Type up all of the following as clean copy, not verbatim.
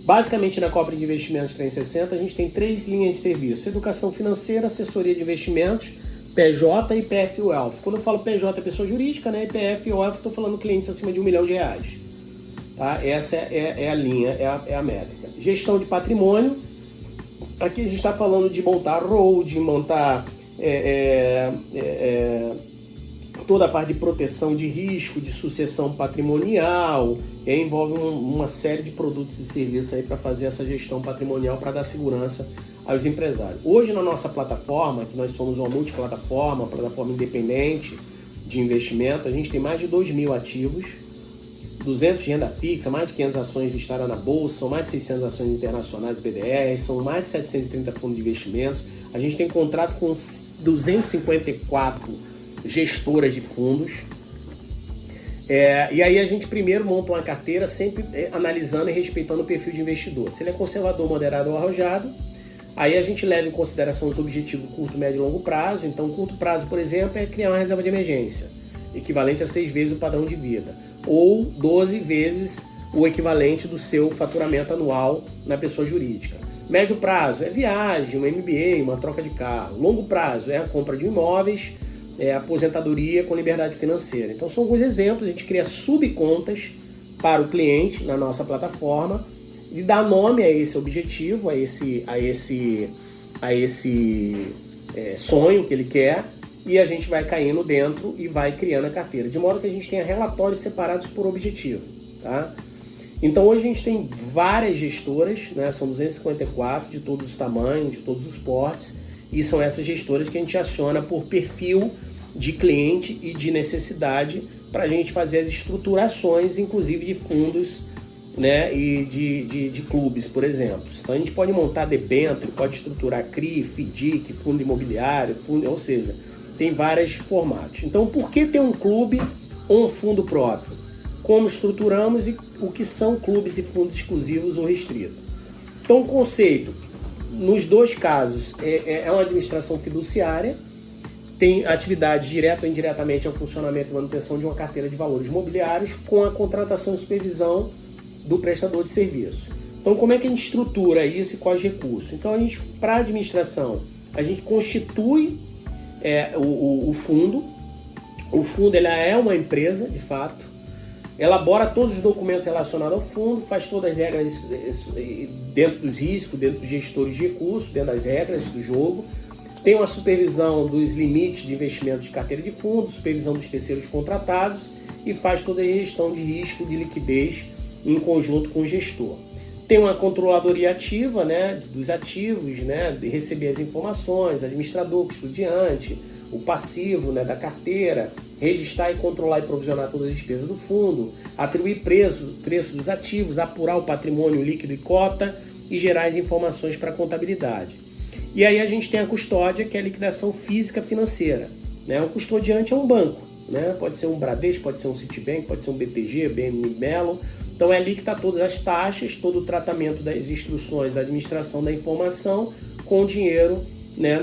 Basicamente, na Copa de Investimentos 360, a gente tem 3 linhas de serviço: educação financeira, assessoria de investimentos, PJ e PF Wealth. Quando eu falo PJ é pessoa jurídica, né? E PF Wealth, estou falando clientes acima de R$1 milhão. Tá? Essa é a linha, é a métrica. Gestão de patrimônio. Aqui a gente está falando de montar road, montar toda a parte de proteção de risco, de sucessão patrimonial, envolve uma série de produtos e serviços aí para fazer essa gestão patrimonial para dar segurança aos empresários. Hoje na nossa plataforma, que nós somos uma multiplataforma, plataforma independente de investimento, a gente tem mais de 2.000 ativos, 200 de renda fixa, mais de 500 ações listadas na bolsa, são mais de 600 ações internacionais BDR, são mais de 730 fundos de investimentos. A gente tem contrato com 254 gestoras de fundos. E aí a gente primeiro monta uma carteira sempre analisando e respeitando o perfil de investidor. Se ele é conservador, moderado ou arrojado, aí a gente leva em consideração os objetivos curto, médio e longo prazo. Então, curto prazo, por exemplo, é criar uma reserva de emergência, equivalente a 6 vezes o padrão de vida, ou 12 vezes o equivalente do seu faturamento anual na pessoa jurídica. Médio prazo é viagem, um MBA, uma troca de carro. Longo prazo é a compra de imóveis, aposentadoria com liberdade financeira. Então são alguns exemplos, a gente cria subcontas para o cliente na nossa plataforma e dá nome a esse objetivo, a esse sonho que ele quer, e a gente vai caindo dentro e vai criando a carteira, de modo que a gente tenha relatórios separados por objetivo, tá? Então hoje a gente tem várias gestoras, né? São 254 de todos os tamanhos, de todos os portes, e são essas gestoras que a gente aciona por perfil de cliente e de necessidade para a gente fazer as estruturações, inclusive de fundos, né, e de clubes, por exemplo. Então a gente pode montar debênture, pode estruturar CRI, FDIC, fundo imobiliário, ou seja, tem vários formatos. Então por que ter um clube ou um fundo próprio? Como estruturamos e o que são clubes e fundos exclusivos ou restritos. Então o conceito, nos dois casos, é uma administração fiduciária, tem atividade direta ou indiretamente ao funcionamento e manutenção de uma carteira de valores imobiliários com a contratação e supervisão do prestador de serviço. Então, como é que a gente estrutura isso e quais recursos? Então, para a administração, a gente constitui o fundo. O fundo ele é uma empresa, de fato, elabora todos os documentos relacionados ao fundo, faz todas as regras dentro dos riscos, dentro dos gestores de recursos, dentro das regras do jogo, tem uma supervisão dos limites de investimento de carteira de fundos, supervisão dos terceiros contratados e faz toda a gestão de risco, de liquidez em conjunto com o gestor. Tem uma controladoria ativa, né, dos ativos, né, de receber as informações, administrador, custodiante, o passivo, né, da carteira, registrar e controlar e provisionar todas as despesas do fundo, atribuir preço dos ativos, apurar o patrimônio líquido e cota e gerar as informações para a contabilidade. E aí a gente tem a custódia, que é a liquidação física financeira, né? O custodiante é um banco, né? Pode ser um Bradesco, pode ser um Citibank, pode ser um BTG, BM Melo. Então é ali que está todas as taxas, todo o tratamento das instruções da administração da informação com o dinheiro, né,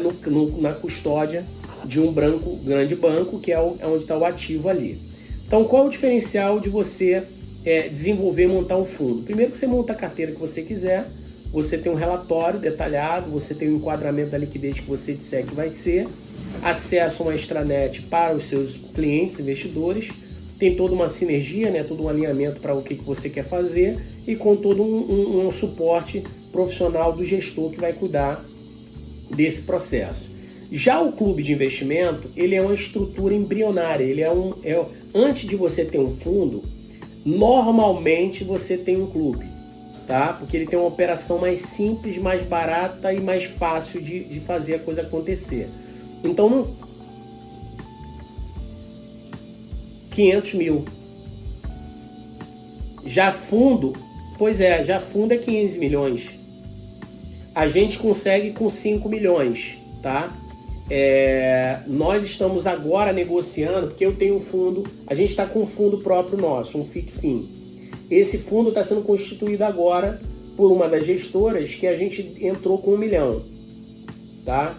na custódia de um grande banco, que é onde está o ativo ali. Então qual é o diferencial de você desenvolver e montar um fundo? Primeiro que você monta a carteira que você quiser, você tem um relatório detalhado, você tem um enquadramento da liquidez que você disser que vai ser, acesso a uma extranet para os seus clientes, investidores, tem toda uma sinergia, né, todo um alinhamento para o que você quer fazer e com todo um suporte profissional do gestor que vai cuidar desse processo. Já o clube de investimento, ele é uma estrutura embrionária, ele antes de você ter um fundo, normalmente você tem um clube. Tá? Porque ele tem uma operação mais simples, mais barata e mais fácil de fazer a coisa acontecer. Então, 500 mil. Já fundo é 500 milhões. A gente consegue com 5 milhões, tá? Nós estamos agora negociando, porque eu tenho um fundo, a gente está com um fundo próprio nosso, um FICFIN. Esse fundo está sendo constituído agora por uma das gestoras que a gente entrou com 1 milhão, tá?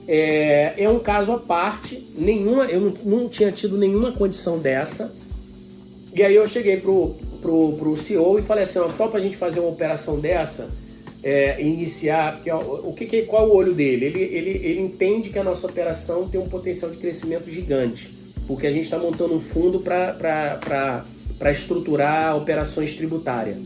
É um caso à parte, eu não tinha tido nenhuma condição dessa, e aí eu cheguei pro pro CEO e falei assim, ó, topa a gente fazer uma operação dessa, iniciar, porque ó, qual é o olho dele? Ele entende que a nossa operação tem um potencial de crescimento gigante, porque a gente está montando um fundo para estruturar operações tributárias.